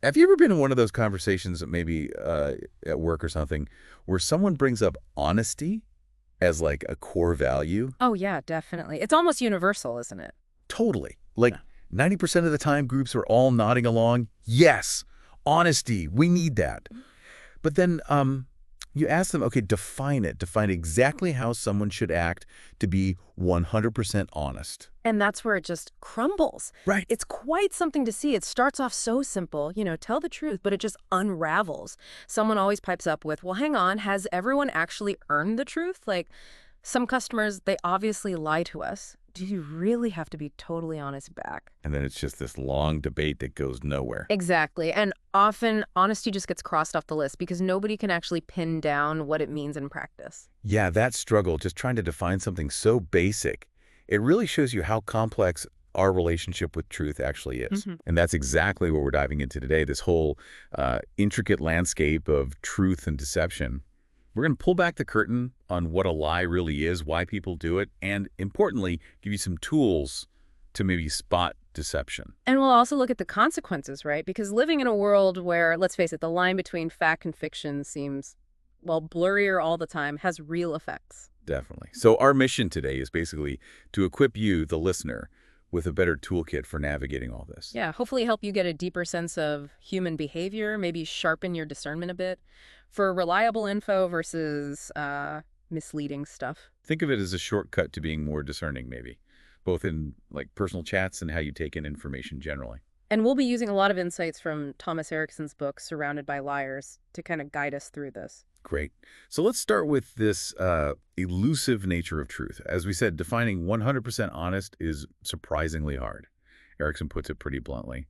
Have you ever been in one of those conversations, maybe at work or something, where someone brings up honesty as like a core value? Oh, yeah, definitely. It's almost universal, isn't it? Totally. Like 90% of the time, groups are all nodding along. Yes, honesty, we need that. But then you ask them, okay, define it. Define exactly how someone should act to be 100% honest. And that's where it just crumbles. Right. It's quite something to see. It starts off so simple, tell the truth, but it just unravels. Someone always pipes up with, well, hang on, has everyone actually earned the truth? Like, some customers, they obviously lie to us. Do you really have to be totally honest back? And then it's just this long debate that goes nowhere. Exactly. And often, honesty just gets crossed off the list because nobody can actually pin down what it means in practice. Yeah, that struggle, just trying to define something so basic, it really shows you how complex our relationship with truth actually is. hmm And that's exactly what we're diving into today, this whole intricate landscape of truth and deception. We're going to pull back the curtain on what a lie really is, why people do it, and importantly, give you some tools to maybe spot deception. And we'll also look at the consequences, right? Because living in a world where, let's face it, the line between fact and fiction seems, well, blurrier all the time, has real effects. Definitely. So our mission today is basically to equip you, the listener, with a better toolkit for navigating all this. Yeah, hopefully help you get a deeper sense of human behavior, maybe sharpen your discernment a bit for reliable info versus misleading stuff. Think of it as a shortcut to being more discerning, maybe, both in like personal chats and how you take in information generally. And we'll be using a lot of insights from Thomas Erickson's book, Surrounded by Liars, to kind of guide us through this. Great. So let's start with this elusive nature of truth. As we said, defining 100% honest is surprisingly hard. Erickson puts it pretty bluntly.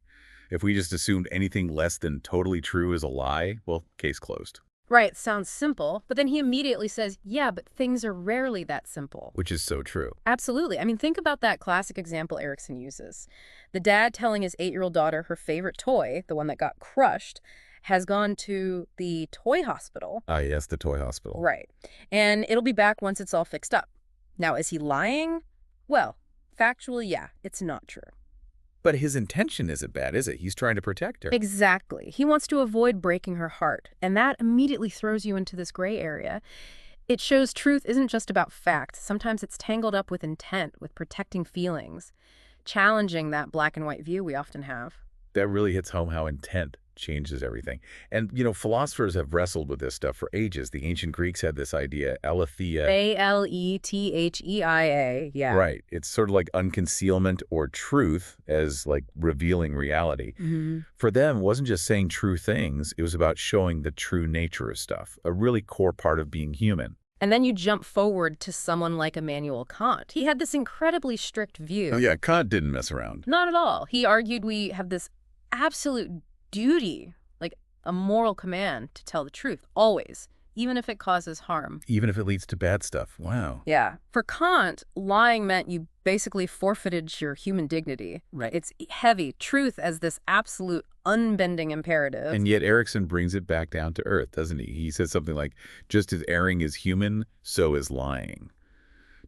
If we just assumed anything less than totally true is a lie, well, case closed. Right, sounds simple, but then he immediately says, yeah, but things are rarely that simple. Which is so true. Absolutely. I mean, think about that classic example Erickson uses. The dad telling his 8-year-old daughter her favorite toy, the one that got crushed, has gone to the toy hospital. Ah, yes, the toy hospital. Right. And it'll be back once it's all fixed up. Now, is he lying? Well, factually, yeah, it's not true. But his intention isn't bad, is it? He's trying to protect her. Exactly. He wants to avoid breaking her heart, and that immediately throws you into this gray area. It shows truth isn't just about fact. Sometimes it's tangled up with intent, with protecting feelings, challenging that black and white view we often have. That really hits home how intent changes everything. And, philosophers have wrestled with this stuff for ages. The ancient Greeks had this idea, aletheia. Aletheia, yeah. Right. It's sort of like unconcealment or truth as like revealing reality. For them, it wasn't just saying true things. It was about showing the true nature of stuff, a really core part of being human. And then you jump forward to someone like Immanuel Kant. He had this incredibly strict view. Oh, yeah, Kant didn't mess around. Not at all. He argued we have this absolute duty, like a moral command to tell the truth, always, even if it causes harm. Even if it leads to bad stuff. Wow. Yeah. For Kant, lying meant you basically forfeited your human dignity. Right. It's heavy. Truth as this absolute unbending imperative. And yet Erickson brings it back down to earth, doesn't he? He says something like, just as erring is human, so is lying.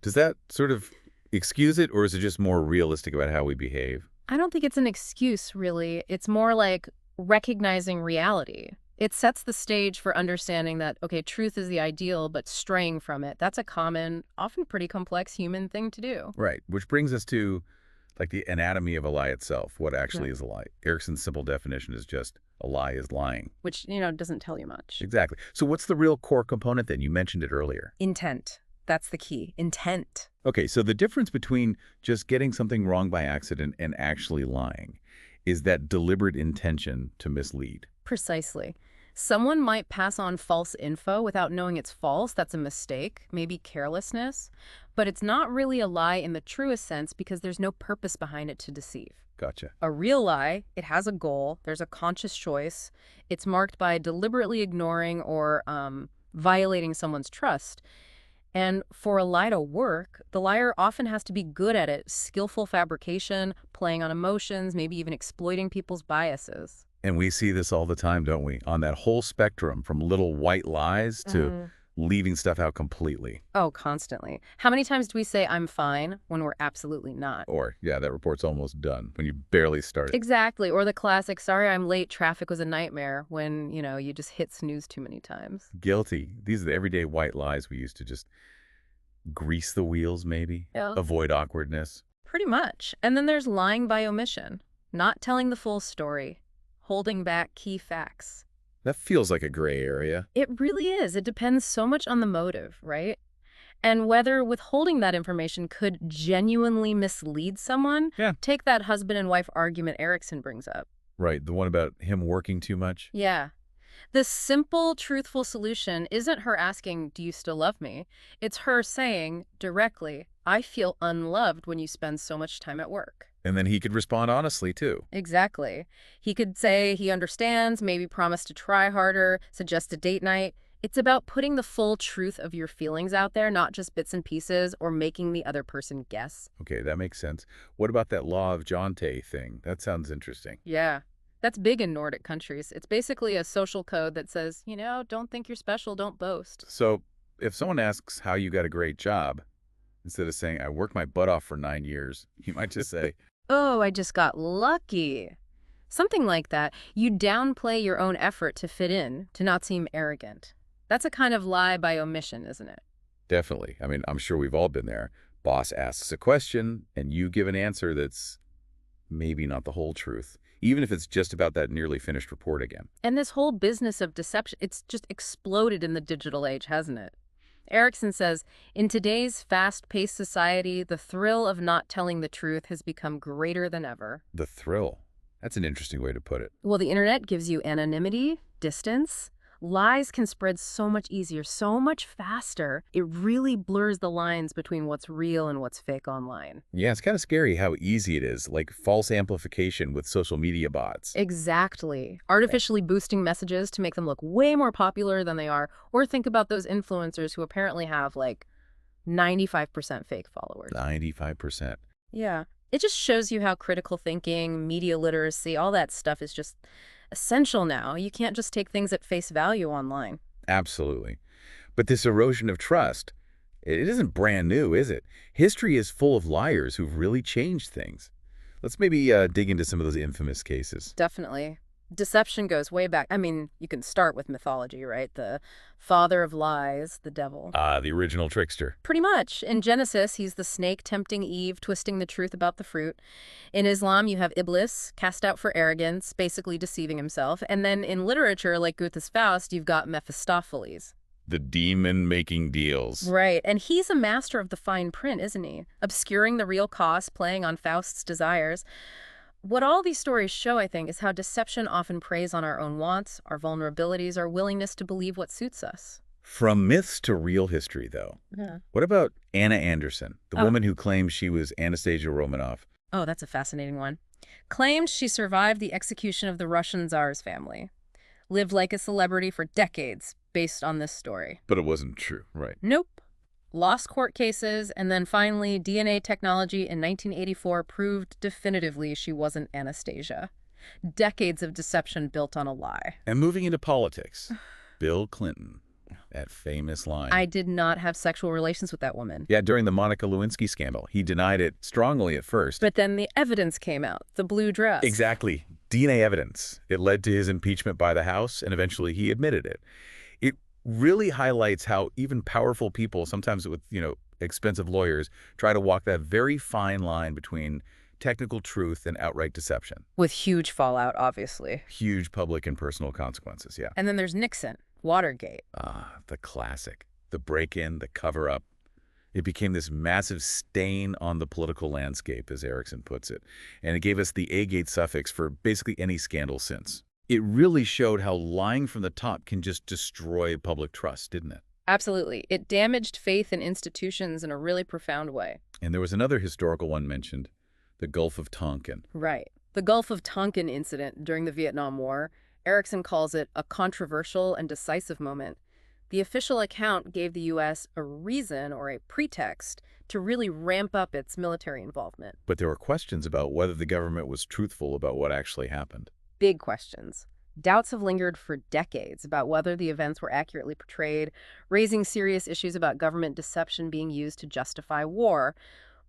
Does that sort of excuse it, or is it just more realistic about how we behave? I don't think it's an excuse, really. It's more like recognizing reality. It sets the stage for understanding that, okay, truth is the ideal, but straying from it, that's a common, often pretty complex human thing to do. Right, which brings us to like the anatomy of a lie itself. What actually is a lie? Erickson's simple definition is just a lie is lying. Which, doesn't tell you much. Exactly. So what's the real core component then? You mentioned it earlier. Intent. That's the key. Intent. Okay, so the difference between just getting something wrong by accident and actually lying is that deliberate intention to mislead. Precisely. Someone might pass on false info without knowing it's false. That's a mistake, maybe carelessness. But it's not really a lie in the truest sense because there's no purpose behind it to deceive. Gotcha. A real lie, it has a goal. There's a conscious choice. It's marked by deliberately ignoring or violating someone's trust. And for a lie to work, the liar often has to be good at it, skillful fabrication, playing on emotions, maybe even exploiting people's biases. And we see this all the time, don't we? On that whole spectrum, from little white lies to leaving stuff out completely. Oh, constantly. How many times do we say I'm fine when we're absolutely not? Or, yeah, that report's almost done when you barely start it. Exactly. Or the classic, sorry I'm late, traffic was a nightmare, when, you just hit snooze too many times. Guilty. These are the everyday white lies we used to just grease the wheels, maybe. Yeah. Avoid awkwardness. Pretty much. And then there's lying by omission, not telling the full story, holding back key facts. That feels like a gray area. It really is. It depends so much on the motive, right? And whether withholding that information could genuinely mislead someone. Yeah. Take that husband and wife argument Erickson brings up. Right, the one about him working too much. Yeah. The simple, truthful solution isn't her asking, do you still love me? It's her saying directly, I feel unloved when you spend so much time at work. And then he could respond honestly, too. Exactly. He could say he understands, maybe promise to try harder, suggest a date night. It's about putting the full truth of your feelings out there, not just bits and pieces or making the other person guess. Okay, that makes sense. What about that law of Jonte thing? That sounds interesting. Yeah. That's big in Nordic countries. It's basically a social code that says, don't think you're special, don't boast. So if someone asks how you got a great job, instead of saying, I worked my butt off for 9 years, you might just say, Oh, I just got lucky. Something like that. You downplay your own effort to fit in, to not seem arrogant. That's a kind of lie by omission, isn't it? definitely. I mean, I'm sure we've all been there. Boss asks a question, and you give an answer that's maybe not the whole truth, even if it's just about that nearly finished report again. And this whole business of deception, it's just exploded in the digital age, hasn't it? Erickson says, in today's fast-paced society, the thrill of not telling the truth has become greater than ever. The thrill. That's an interesting way to put it. Well, the internet gives you anonymity, distance. Lies can spread so much easier, so much faster. It really blurs the lines between what's real and what's fake online. Yeah, it's kind of scary how easy it is, like false amplification with social media bots. Exactly. Artificially boosting messages to make them look way more popular than they are. Or think about those influencers who apparently have like 95% fake followers. 95%. Yeah. It just shows you how critical thinking, media literacy, all that stuff is just essential now. You can't just take things at face value online. Absolutely. But this erosion of trust, it isn't brand new, is it? History is full of liars who've really changed things. Let's maybe dig into some of those infamous cases. Definitely. Deception goes way back. I mean, you can start with mythology, right? The father of lies, the devil. The original trickster. Pretty much. In Genesis, he's the snake tempting Eve, twisting the truth about the fruit. In Islam, you have Iblis, cast out for arrogance, basically deceiving himself. And then in literature, like Goethe's Faust, you've got Mephistopheles. The demon making deals. Right. And he's a master of the fine print, isn't he? Obscuring the real cost, playing on Faust's desires. What all these stories show, I think, is how deception often preys on our own wants, our vulnerabilities, our willingness to believe what suits us. From myths to real history, though. Yeah. What about Anna Anderson, the woman who claims she was Anastasia Romanoff? Oh, that's a fascinating one. Claimed she survived the execution of the Russian Tsar's family. Lived like a celebrity for decades based on this story. But it wasn't true, right? Nope. Lost court cases, and then finally DNA technology in 1984 proved definitively she wasn't Anastasia. Decades of deception built on a lie. And moving into politics, Bill Clinton, that famous line. I did not have sexual relations with that woman. Yeah, during the Monica Lewinsky scandal. He denied it strongly at first. But then the evidence came out, the blue dress. Exactly. DNA evidence. It led to his impeachment by the House, and eventually he admitted it. It really highlights how even powerful people, sometimes with, expensive lawyers, try to walk that very fine line between technical truth and outright deception. With huge fallout, obviously. Huge public and personal consequences, yeah. And then there's Nixon, Watergate. The classic. The break-in, the cover-up. It became this massive stain on the political landscape, as Erickson puts it. And it gave us the A-gate suffix for basically any scandal since. It really showed how lying from the top can just destroy public trust, didn't it? Absolutely. It damaged faith in institutions in a really profound way. And there was another historical one mentioned, the Gulf of Tonkin. Right. The Gulf of Tonkin incident during the Vietnam War, Erickson calls it a controversial and decisive moment. The official account gave the U.S. a reason or a pretext to really ramp up its military involvement. But there were questions about whether the government was truthful about what actually happened. Big questions. Doubts have lingered for decades about whether the events were accurately portrayed, raising serious issues about government deception being used to justify war.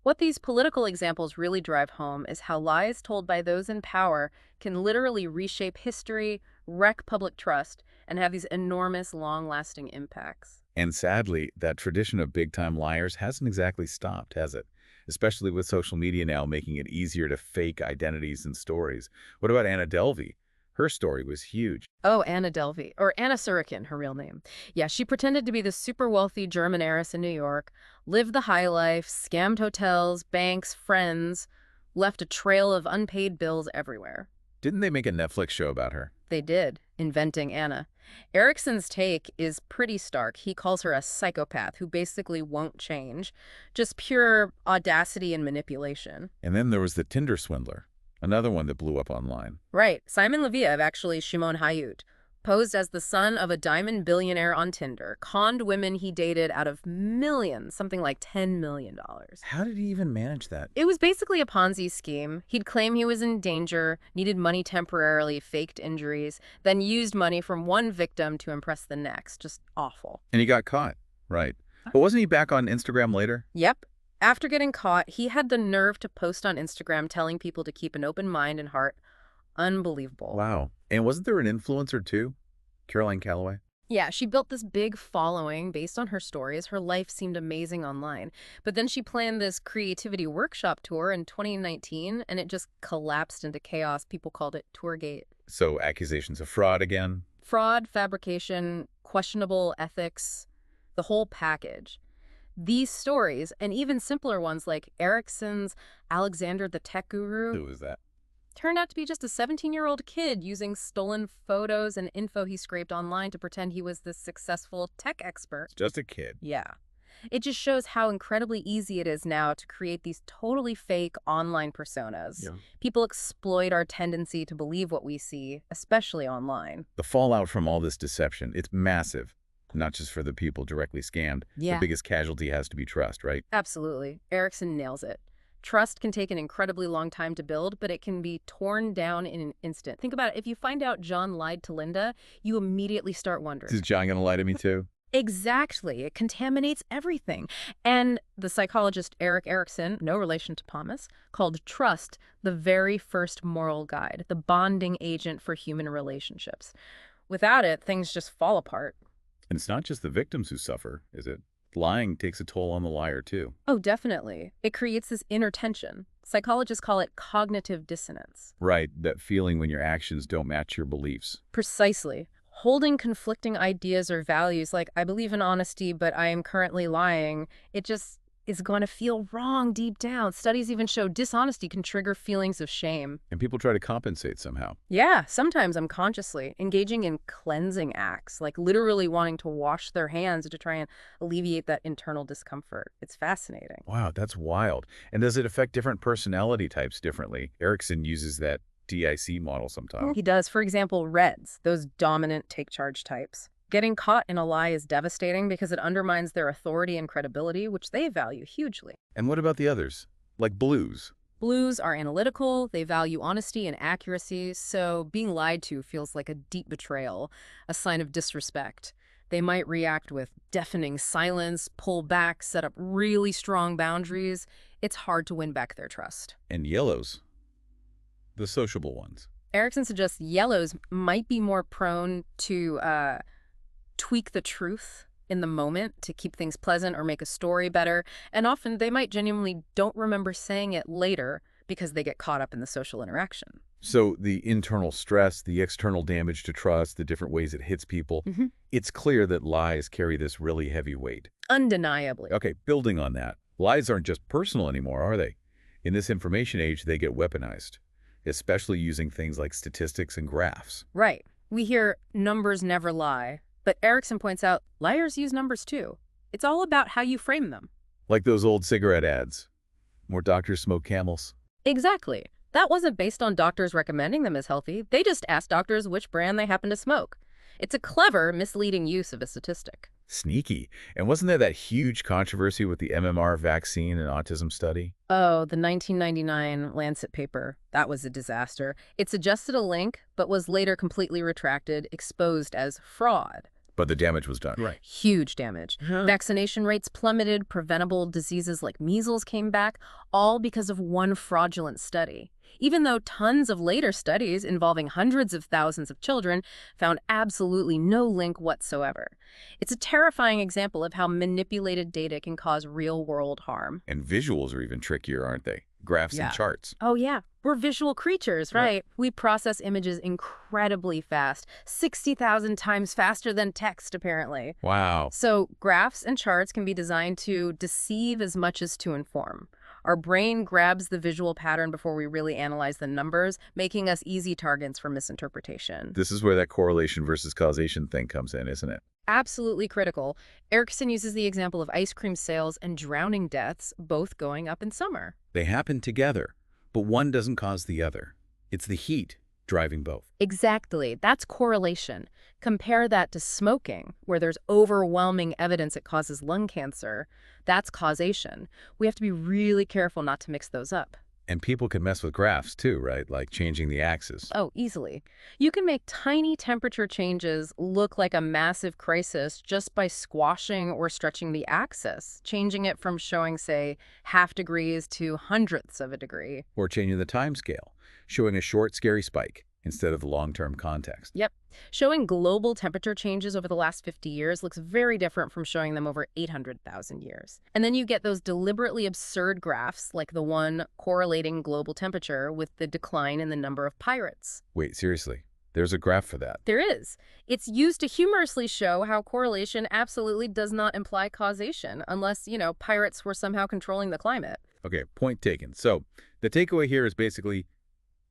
What these political examples really drive home is how lies told by those in power can literally reshape history, wreck public trust, and have these enormous, long-lasting impacts. And sadly, that tradition of big-time liars hasn't exactly stopped, has it? Especially with social media now making it easier to fake identities and stories. What about Anna Delvey? Her story was huge. Oh, Anna Delvey, or Anna Sorokin, her real name. Yeah, she pretended to be the super wealthy German heiress in New York, lived the high life, scammed hotels, banks, friends, left a trail of unpaid bills everywhere. Didn't they make a Netflix show about her? They did, Inventing Anna. Erickson's take is pretty stark. He calls her a psychopath who basically won't change, just pure audacity and manipulation. And then there was the Tinder swindler, another one that blew up online. Right. Simon Leviev, actually Shimon Hayut, posed as the son of a diamond billionaire on Tinder, conned women he dated out of millions, something like $10 million. How did he even manage that? It was basically a Ponzi scheme. He'd claim he was in danger, needed money temporarily, faked injuries, then used money from one victim to impress the next. Just awful. And he got caught, right. But wasn't he back on Instagram later? Yep. After getting caught, he had the nerve to post on Instagram telling people to keep an open mind and heart. Unbelievable. Wow. And wasn't there an influencer too? Caroline Calloway? Yeah, she built this big following based on her stories. Her life seemed amazing online. But then she planned this creativity workshop tour in 2019, and it just collapsed into chaos. People called it Tourgate. So accusations of fraud again? Fraud, fabrication, questionable ethics, the whole package. These stories, and even simpler ones like Ericsson's Alexander the Tech Guru, Who was that? turned out to be just a 17-year-old kid using stolen photos and info he scraped online to pretend he was this successful tech expert. Just a kid. Yeah. It just shows how incredibly easy it is now to create these totally fake online personas. Yeah. People exploit our tendency to believe what we see, especially online. The fallout from all this deception, it's massive. Not just for the people directly scammed. Yeah. The biggest casualty has to be trust, right? Absolutely. Erickson nails it. Trust can take an incredibly long time to build, but it can be torn down in an instant. Think about it. If you find out John lied to Linda, you immediately start wondering. Is John going to lie to me too? Exactly. It contaminates everything. And the psychologist Erik Erikson, no relation to Thomas, called trust the very first moral guide, the bonding agent for human relationships. Without it, things just fall apart. And it's not just the victims who suffer, is it? Lying takes a toll on the liar, too. Oh, definitely. It creates this inner tension. Psychologists call it cognitive dissonance. Right, that feeling when your actions don't match your beliefs. Precisely. Holding conflicting ideas or values like, I believe in honesty, but I am currently lying, it just is going to feel wrong deep down. Studies even show dishonesty can trigger feelings of shame. And people try to compensate somehow. Yeah, sometimes unconsciously, engaging in cleansing acts, like literally wanting to wash their hands to try and alleviate that internal discomfort. It's fascinating. Wow, that's wild. And does it affect different personality types differently? Erickson uses that DIC model sometimes. He does. For example, Reds, those dominant take-charge types. Getting caught in a lie is devastating because it undermines their authority and credibility, which they value hugely. And what about the others? Like Blues? Blues are analytical, they value honesty and accuracy, so being lied to feels like a deep betrayal, a sign of disrespect. They might react with deafening silence, pull back, set up really strong boundaries. It's hard to win back their trust. And Yellows? The sociable ones. Erickson suggests yellows might be more prone to tweak the truth in the moment to keep things pleasant or make a story better. And often they might genuinely don't remember saying it later because they get caught up in the social interaction. So the internal stress, the external damage to trust, the different ways it hits people, it's clear that lies carry this really heavy weight. Undeniably. Okay, building on that, lies aren't just personal anymore, are they? In this information age, they get weaponized, especially using things like statistics and graphs. Right. We hear numbers never lie. But Erickson points out liars use numbers too. It's all about how you frame them. Like those old cigarette ads. More doctors smoke Camels. Exactly. That wasn't based on doctors recommending them as healthy. They just asked doctors which brand they happen to smoke. It's a clever, misleading use of a statistic. Sneaky. And wasn't there that huge controversy with the MMR vaccine and autism study? Oh, the 1999 Lancet paper. That was a disaster. It suggested a link, but was later completely retracted, exposed as fraud. But the damage was done. Right. Huge damage. Vaccination rates plummeted, preventable diseases like measles came back, all because of one fraudulent study. Even though tons of later studies involving hundreds of thousands of children found absolutely no link whatsoever. It's a terrifying example of how manipulated data can cause real-world harm. And visuals are even trickier, aren't they? Graphs and charts. Oh, yeah. We're visual creatures, right? We process images incredibly fast, 60,000 times faster than text, apparently. Wow. So graphs and charts can be designed to deceive as much as to inform. Our brain grabs the visual pattern before we really analyze the numbers, making us easy targets for misinterpretation. This is where that correlation versus causation thing comes in, isn't it? Absolutely critical. Erickson uses the example of ice cream sales and drowning deaths both going up in summer. They happen together, but one doesn't cause the other. It's the heat driving both. Exactly. That's correlation. Compare that to smoking, where there's overwhelming evidence it causes lung cancer. That's causation. We have to be really careful not to mix those up. And people can mess with graphs too, right? Like changing the axis. Oh, easily. You can make tiny temperature changes look like a massive crisis just by squashing or stretching the axis, changing it from showing, say, ½ degrees to hundredths of a degree. Or changing the time scale, showing a short, scary spike instead of the long-term context. Yep. Showing global temperature changes over the last 50 years looks very different from showing them over 800,000 years. And then you get those deliberately absurd graphs, like the one correlating global temperature with the decline in the number of pirates. Wait, seriously? There's a graph for that? There is. It's used to humorously show how correlation absolutely does not imply causation, unless, pirates were somehow controlling the climate. Okay, point taken. So the takeaway here is basically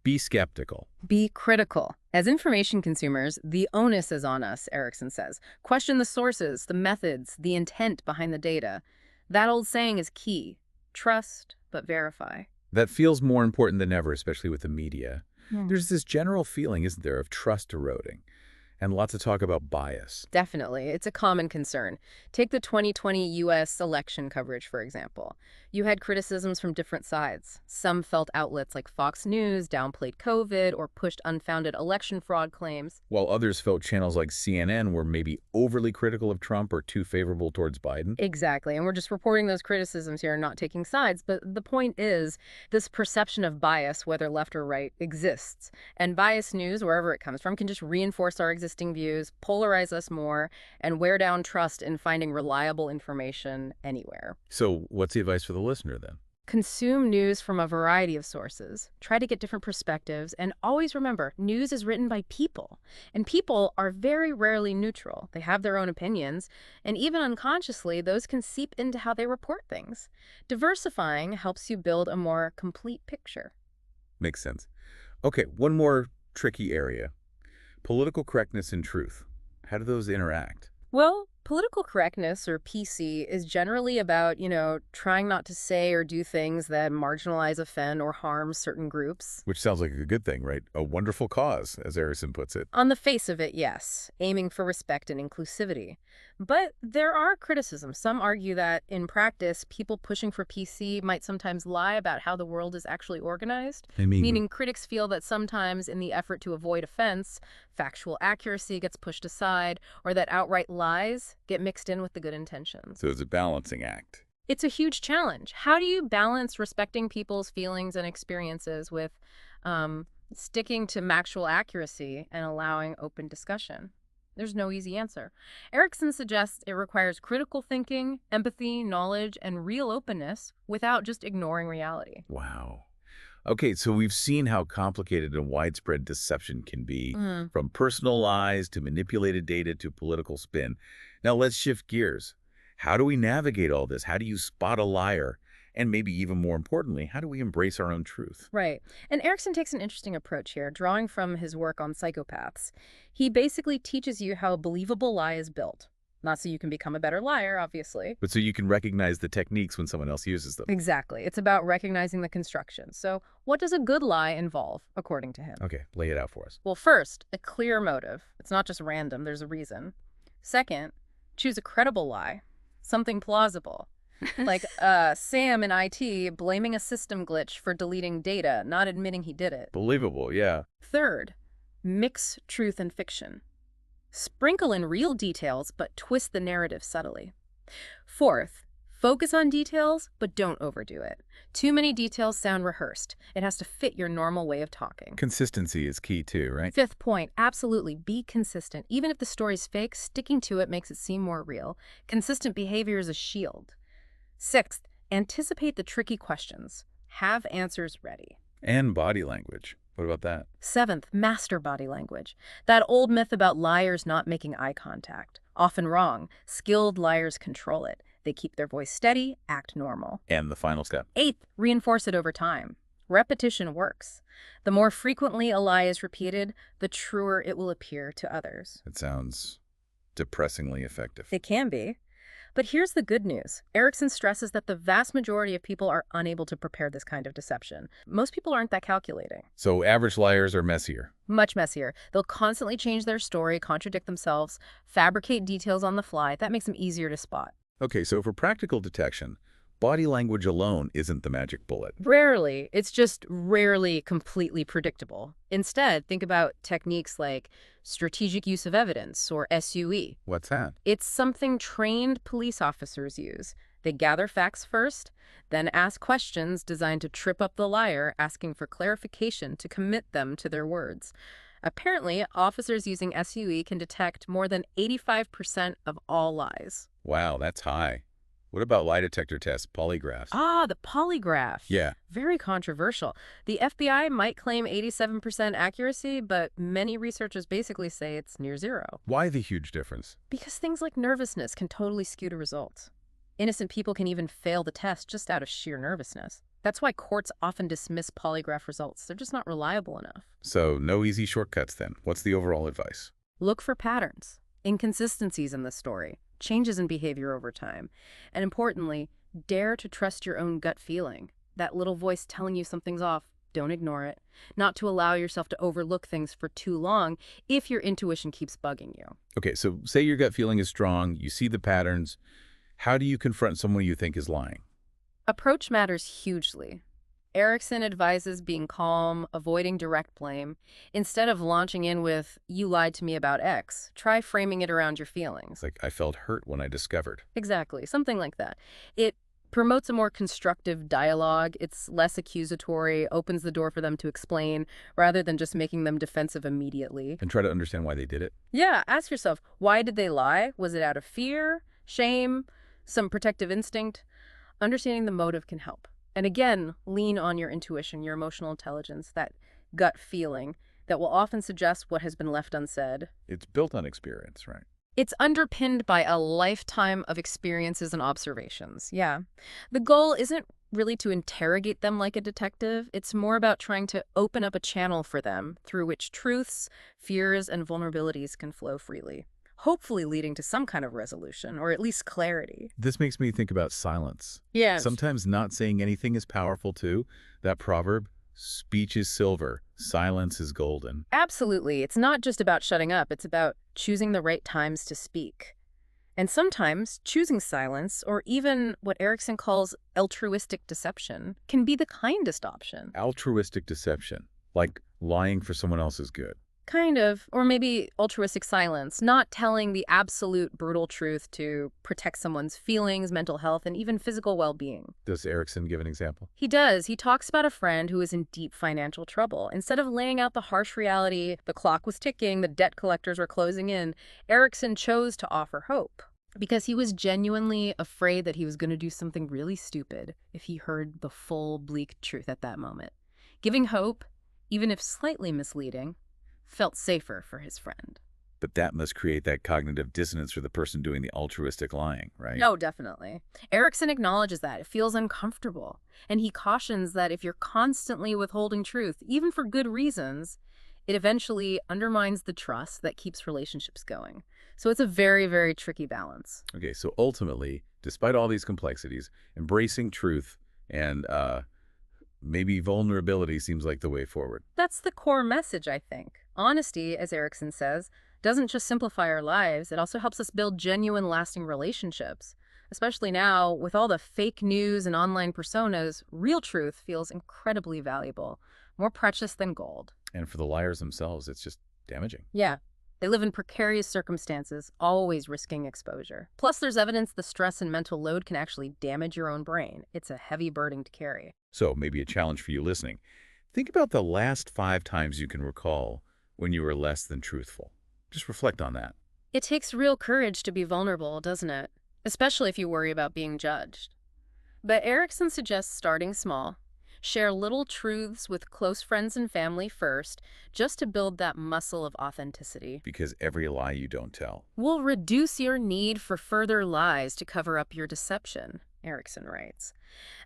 be skeptical. Be critical. As information consumers, the onus is on us, Erickson says. Question the sources, the methods, the intent behind the data. That old saying is key. Trust, but verify. That feels more important than ever, especially with the media. There's this general feeling, isn't there, of trust eroding, and lots of talk about bias. Definitely. It's a common concern. Take the 2020 U.S. election coverage, for example. You had criticisms from different sides. Some felt outlets like Fox News downplayed COVID or pushed unfounded election fraud claims, while others felt channels like CNN were maybe overly critical of Trump or too favorable towards Biden. Exactly. And we're just reporting those criticisms here, not taking sides. But the point is, this perception of bias, whether left or right, exists. And biased news, wherever it comes from, can just reinforce our existing views, polarize us more, and wear down trust in finding reliable information anywhere. So what's the advice for the listener then? Consume news from a variety of sources. Try to get different perspectives, and always remember, news is written by people. And people are very rarely neutral. They have their own opinions, and even unconsciously, those can seep into how they report things. Diversifying helps you build a more complete picture. Makes sense. Okay, one more tricky area. Political correctness and truth. How do those interact? Well, political correctness, or PC, is generally about, trying not to say or do things that marginalize, offend, or harm certain groups. Which sounds like a good thing, right? A wonderful cause, as Erickson puts it. On the face of it, yes, aiming for respect and inclusivity. But there are criticisms. Some argue that, in practice, people pushing for PC might sometimes lie about how the world is actually organized. Meaning critics feel that sometimes, in the effort to avoid offense, factual accuracy gets pushed aside, or that outright lies get mixed in with the good intentions. So it's a balancing act. It's a huge challenge. How do you balance respecting people's feelings and experiences with sticking to factual accuracy and allowing open discussion? There's no easy answer. Erickson suggests it requires critical thinking, empathy, knowledge, and real openness without just ignoring reality. Wow. Okay, so we've seen how complicated and widespread deception can be, from personal lies to manipulated data to political spin. Now let's shift gears. How do we navigate all this? How do you spot a liar? And maybe even more importantly, how do we embrace our own truth? Right. And Erickson takes an interesting approach here, drawing from his work on psychopaths. He basically teaches you how a believable lie is built. Not so you can become a better liar, obviously. But so you can recognize the techniques when someone else uses them. Exactly. It's about recognizing the construction. So what does a good lie involve, according to him? Okay, lay it out for us. Well, first, a clear motive. It's not just random. There's a reason. Second, Choose a credible lie, something plausible. Like Sam in IT blaming a system glitch for deleting data, not admitting he did it. Believable, yeah. Third, mix truth and fiction. Sprinkle in real details, but twist the narrative subtly. Fourth, focus on details, but don't overdo it. Too many details sound rehearsed. It has to fit your normal way of talking. Consistency is key too, right? Fifth point, absolutely be consistent. Even if the story's fake, sticking to it makes it seem more real. Consistent behavior is a shield. Sixth, anticipate the tricky questions. Have answers ready. And body language. What about that? Seventh, master body language. That old myth about liars not making eye contact. Often wrong. Skilled liars control it. They keep their voice steady, act normal. And the final step. Eighth, reinforce it over time. Repetition works. The more frequently a lie is repeated, the truer it will appear to others. It sounds depressingly effective. It can be. But here's the good news. Erickson stresses that the vast majority of people are unable to prepare this kind of deception. Most people aren't that calculating. So average liars are messier. Much messier. They'll constantly change their story, contradict themselves, fabricate details on the fly. That makes them easier to spot. Okay, so for practical detection, body language alone isn't the magic bullet. Rarely. It's just rarely completely predictable. Instead, think about techniques like strategic use of evidence, or SUE. What's that? It's something trained police officers use. They gather facts first, then ask questions designed to trip up the liar, asking for clarification to commit them to their words. Apparently, officers using SUE can detect more than 85% of all lies. Wow, that's high. What about lie detector tests, polygraphs? Ah, the polygraph. Yeah. Very controversial. The FBI might claim 87% accuracy, but many researchers basically say it's near zero. Why the huge difference? Because things like nervousness can totally skew the results. Innocent people can even fail the test just out of sheer nervousness. That's why courts often dismiss polygraph results. They're just not reliable enough. So no easy shortcuts then. What's the overall advice? Look for patterns, inconsistencies in the story, changes in behavior over time. And importantly, dare to trust your own gut feeling. That little voice telling you something's off, don't ignore it. Not to allow yourself to overlook things for too long if your intuition keeps bugging you. Okay, so say your gut feeling is strong, you see the patterns. How do you confront someone you think is lying? Approach matters hugely. Erickson advises being calm, avoiding direct blame. Instead of launching in with, "You lied to me about X," try framing it around your feelings. It's like, I felt hurt when I discovered. Exactly, something like that. It promotes a more constructive dialogue. It's less accusatory, opens the door for them to explain, rather than just making them defensive immediately. And try to understand why they did it. Yeah, ask yourself, why did they lie? Was it out of fear, shame, some protective instinct? Understanding the motive can help. And again, lean on your intuition, your emotional intelligence, that gut feeling that will often suggest what has been left unsaid. It's built on experience, right? It's underpinned by a lifetime of experiences and observations, yeah. The goal isn't really to interrogate them like a detective. It's more about trying to open up a channel for them through which truths, fears, and vulnerabilities can flow freely, hopefully leading to some kind of resolution, or at least clarity. This makes me think about silence. Yeah. Sometimes not saying anything is powerful too. That proverb, speech is silver, silence is golden. Absolutely. It's not just about shutting up. It's about choosing the right times to speak. And sometimes choosing silence, or even what Erickson calls altruistic deception, can be the kindest option. Altruistic deception, like lying for someone else's good. Kind of. Or maybe altruistic silence, not telling the absolute brutal truth to protect someone's feelings, mental health, and even physical well-being. Does Erickson give an example? He does. He talks about a friend who is in deep financial trouble. Instead of laying out the harsh reality, the clock was ticking, the debt collectors were closing in, Erickson chose to offer hope. Because he was genuinely afraid that he was going to do something really stupid if he heard the full, bleak truth at that moment. Giving hope, even if slightly misleading, felt safer for his friend. But that must create that cognitive dissonance for the person doing the altruistic lying, right? No, definitely. Erickson acknowledges that. It feels uncomfortable. And he cautions that if you're constantly withholding truth, even for good reasons, it eventually undermines the trust that keeps relationships going. So it's a very, very tricky balance. Okay, so ultimately, despite all these complexities, embracing truth and maybe vulnerability seems like the way forward. That's the core message, I think. Honesty, as Erickson says, doesn't just simplify our lives, it also helps us build genuine, lasting relationships. Especially now, with all the fake news and online personas, real truth feels incredibly valuable, more precious than gold. And for the liars themselves, it's just damaging. Yeah. They live in precarious circumstances, always risking exposure. Plus, there's evidence the stress and mental load can actually damage your own brain. It's a heavy burden to carry. So maybe a challenge for you listening. Think about the last 5 times you can recall when you were less than truthful. Just reflect on that. It takes real courage to be vulnerable, doesn't it? Especially if you worry about being judged. But Erickson suggests starting small. Share little truths with close friends and family first, just to build that muscle of authenticity. Because every lie you don't tell. Will reduce your need for further lies to cover up your deception, Erickson writes.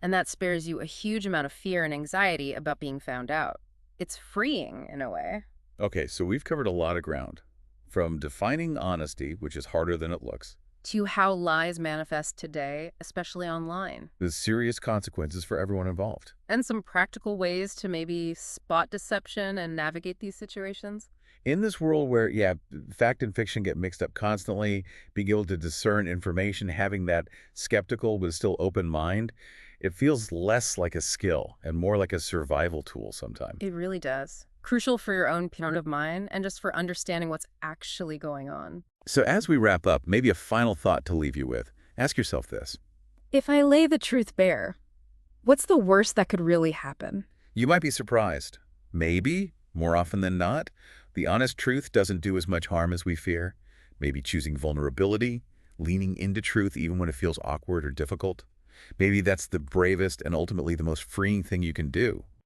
And that spares you a huge amount of fear and anxiety about being found out. It's freeing, in a way. Okay, so we've covered a lot of ground. From defining honesty, which is harder than it looks, To how lies manifest today, especially online. the serious consequences for everyone involved. And some practical ways to maybe spot deception and navigate these situations. In this world where, fact and fiction get mixed up constantly, being able to discern information, having that skeptical but still open mind, it feels less like a skill and more like a survival tool sometimes. It really does. Crucial for your own peace of mind and just for understanding what's actually going on. So as we wrap up, maybe a final thought to leave you with. Ask yourself this. If I lay the truth bare, what's the worst that could really happen? You might be surprised. Maybe, more often than not, the honest truth doesn't do as much harm as we fear. Maybe choosing vulnerability, leaning into truth even when it feels awkward or difficult. Maybe that's the bravest and ultimately the most freeing thing you can do.